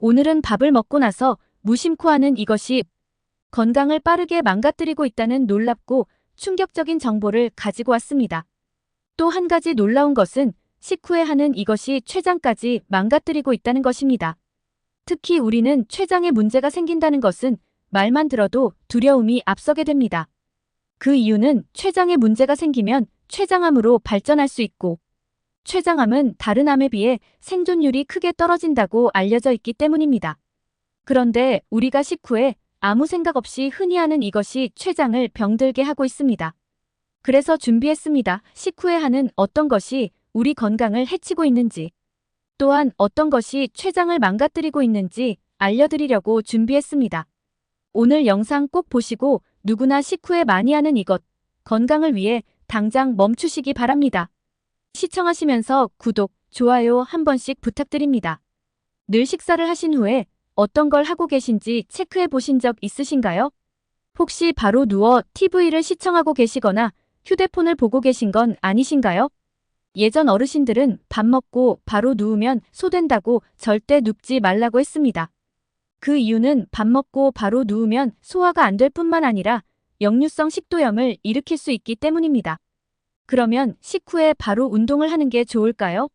오늘은 밥을 먹고 나서 무심코 하는 이것이 건강을 빠르게 망가뜨리고 있다는 놀랍고 충격적인 정보를 가지고 왔습니다. 또 한 가지 놀라운 것은 식후에 하는 이것이 췌장까지 망가뜨리고 있다는 것입니다. 특히 우리는 췌장에 문제가 생긴다는 것은 말만 들어도 두려움이 앞서게 됩니다. 그 이유는 췌장에 문제가 생기면 췌장암으로 발전할 수 있고 췌장암은 다른 암에 비해 생존율이 크게 떨어진다고 알려져 있기 때문입니다. 그런데 우리가 식후에 아무 생각 없이 흔히 하는 이것이 췌장을 병들게 하고 있습니다. 그래서 준비했습니다. 식후에 하는 어떤 것이 우리 건강을 해치고 있는지, 또한 어떤 것이 췌장을 망가뜨리고 있는지 알려드리려고 준비했습니다. 오늘 영상 꼭 보시고 누구나 식후에 많이 하는 이것, 건강을 위해 당장 멈추시기 바랍니다. 시청하시면서 구독, 좋아요 한 번씩 부탁드립니다. 늘 식사를 하신 후에 어떤 걸 하고 계신지 체크해 보신 적 있으신가요? 혹시 바로 누워 TV를 시청하고 계시거나 휴대폰을 보고 계신 건 아니신가요? 예전 어르신들은 밥 먹고 바로 누우면 소된다고 절대 눕지 말라고 했습니다. 그 이유는 밥 먹고 바로 누우면 소화가 안 될 뿐만 아니라 역류성 식도염을 일으킬 수 있기 때문입니다. 그러면 식후에 바로 운동을 하는 게 좋을까요?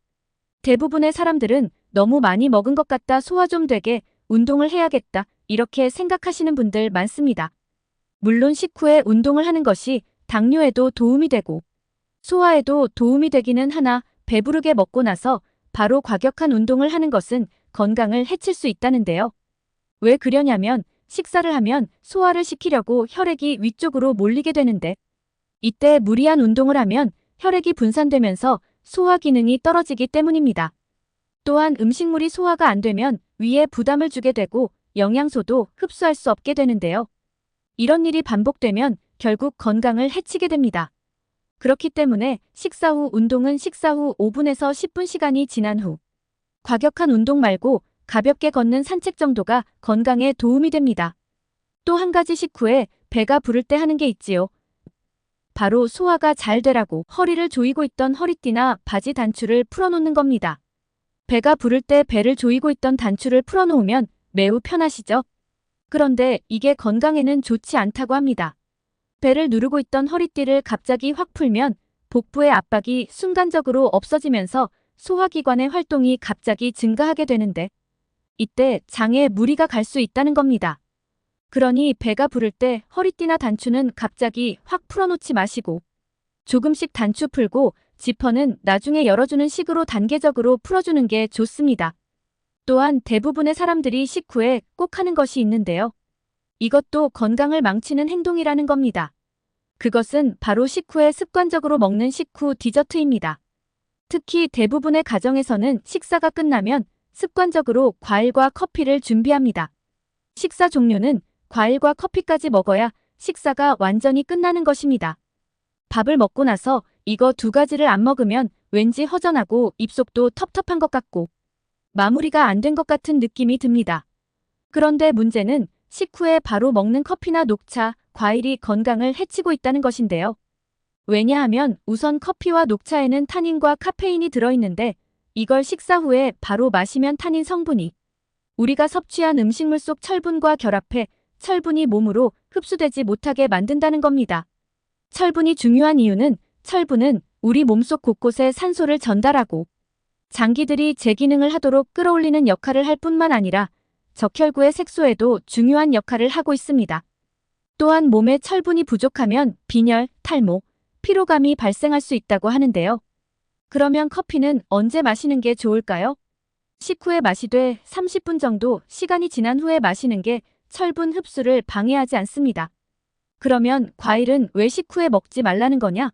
대부분의 사람들은 너무 많이 먹은 것 같다, 소화 좀 되게 운동을 해야겠다, 이렇게 생각하시는 분들 많습니다. 물론 식후에 운동을 하는 것이 당뇨에도 도움이 되고 소화에도 도움이 되기는 하나 배부르게 먹고 나서 바로 과격한 운동을 하는 것은 건강을 해칠 수 있다는데요. 왜 그러냐면 식사를 하면 소화를 시키려고 혈액이 위쪽으로 몰리게 되는데 이때 무리한 운동을 하면 혈액이 분산되면서 소화 기능이 떨어지기 때문입니다. 또한 음식물이 소화가 안 되면 위에 부담을 주게 되고 영양소도 흡수할 수 없게 되는데요. 이런 일이 반복되면 결국 건강을 해치게 됩니다. 그렇기 때문에 식사 후 운동은 식사 후 5분에서 10분 시간이 지난 후 과격한 운동 말고 가볍게 걷는 산책 정도가 건강에 도움이 됩니다. 또 한 가지 식후에 배가 부를 때 하는 게 있지요. 바로 소화가 잘 되라고 허리를 조이고 있던 허리띠나 바지 단추를 풀어놓는 겁니다. 배가 부를 때 배를 조이고 있던 단추를 풀어놓으면 매우 편하시죠? 그런데 이게 건강에는 좋지 않다고 합니다. 배를 누르고 있던 허리띠를 갑자기 확 풀면 복부의 압박이 순간적으로 없어지면서 소화기관의 활동이 갑자기 증가하게 되는데 이때 장에 무리가 갈 수 있다는 겁니다. 그러니 배가 부를 때 허리띠나 단추는 갑자기 확 풀어놓지 마시고 조금씩 단추 풀고 지퍼는 나중에 열어주는 식으로 단계적으로 풀어주는 게 좋습니다. 또한 대부분의 사람들이 식후에 꼭 하는 것이 있는데요. 이것도 건강을 망치는 행동이라는 겁니다. 그것은 바로 식후에 습관적으로 먹는 식후 디저트입니다. 특히 대부분의 가정에서는 식사가 끝나면 습관적으로 과일과 커피를 준비합니다. 식사 종류는 과일과 커피까지 먹어야 식사가 완전히 끝나는 것입니다. 밥을 먹고 나서 이거 두 가지를 안 먹으면 왠지 허전하고 입속도 텁텁한 것 같고 마무리가 안 된 것 같은 느낌이 듭니다. 그런데 문제는 식후에 바로 먹는 커피나 녹차, 과일이 건강을 해치고 있다는 것인데요. 왜냐하면 우선 커피와 녹차에는 타닌과 카페인이 들어있는데 이걸 식사 후에 바로 마시면 타닌 성분이 우리가 섭취한 음식물 속 철분과 결합해 철분이 몸으로 흡수되지 못하게 만든다는 겁니다. 철분이 중요한 이유는 철분은 우리 몸속 곳곳에 산소를 전달하고 장기들이 제 기능을 하도록 끌어올리는 역할을 할 뿐만 아니라 적혈구의 색소에도 중요한 역할을 하고 있습니다. 또한 몸에 철분이 부족하면 빈혈, 탈모, 피로감이 발생할 수 있다고 하는데요. 그러면 커피는 언제 마시는 게 좋을까요? 식후에 마시되 30분 정도 시간이 지난 후에 마시는 게 철분 흡수를 방해하지 않습니다. 그러면 과일은 왜 식후에 먹지 말라는 거냐?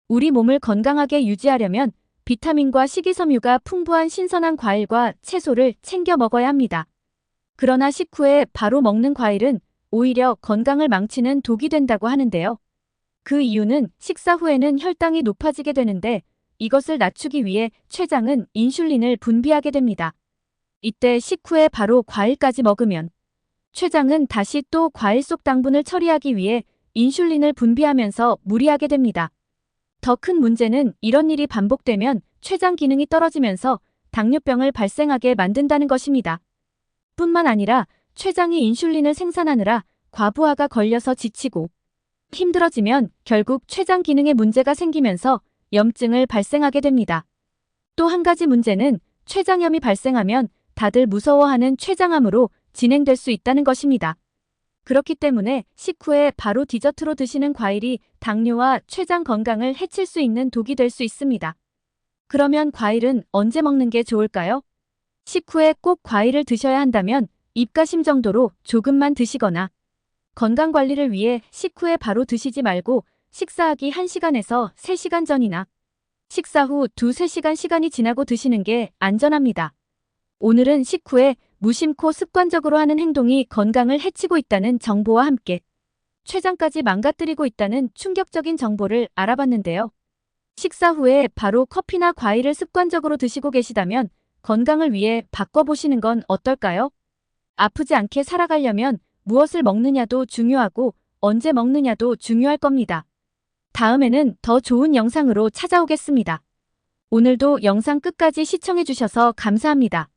우리 몸을 건강하게 유지하려면 비타민과 식이섬유가 풍부한 신선한 과일과 채소를 챙겨 먹어야 합니다. 그러나 식후에 바로 먹는 과일은 오히려 건강을 망치는 독이 된다고 하는데요. 그 이유는 식사 후에는 혈당이 높아지게 되는데 이것을 낮추기 위해 췌장은 인슐린을 분비하게 됩니다. 이때 식후에 바로 과일까지 먹으면 췌장은 다시 또 과일 속 당분을 처리하기 위해 인슐린을 분비하면서 무리하게 됩니다. 더 큰 문제는 이런 일이 반복되면 췌장 기능이 떨어지면서 당뇨병을 발생하게 만든다는 것입니다. 뿐만 아니라 췌장이 인슐린을 생산하느라 과부하가 걸려서 지치고 힘들어지면 결국 췌장 기능에 문제가 생기면서 염증을 발생하게 됩니다. 또 한 가지 문제는 췌장염이 발생하면 다들 무서워하는 췌장암으로 진행될 수 있다는 것입니다. 그렇기 때문에 식후에 바로 디저트로 드시는 과일이 당뇨와 췌장 건강을 해칠 수 있는 독이 될 수 있습니다. 그러면 과일은 언제 먹는 게 좋을까요? 식후에 꼭 과일을 드셔야 한다면 입가심 정도로 조금만 드시거나 건강관리를 위해 식후에 바로 드시지 말고 식사하기 1시간에서 3시간 전이나 식사 후 2~3시간 시간이 지나고 드시는 게 안전합니다. 오늘은 식후에 무심코 습관적으로 하는 행동이 건강을 해치고 있다는 정보와 함께 췌장까지 망가뜨리고 있다는 충격적인 정보를 알아봤는데요. 식사 후에 바로 커피나 과일을 습관적으로 드시고 계시다면 건강을 위해 바꿔보시는 건 어떨까요? 아프지 않게 살아가려면 무엇을 먹느냐도 중요하고 언제 먹느냐도 중요할 겁니다. 다음에는 더 좋은 영상으로 찾아오겠습니다. 오늘도 영상 끝까지 시청해주셔서 감사합니다.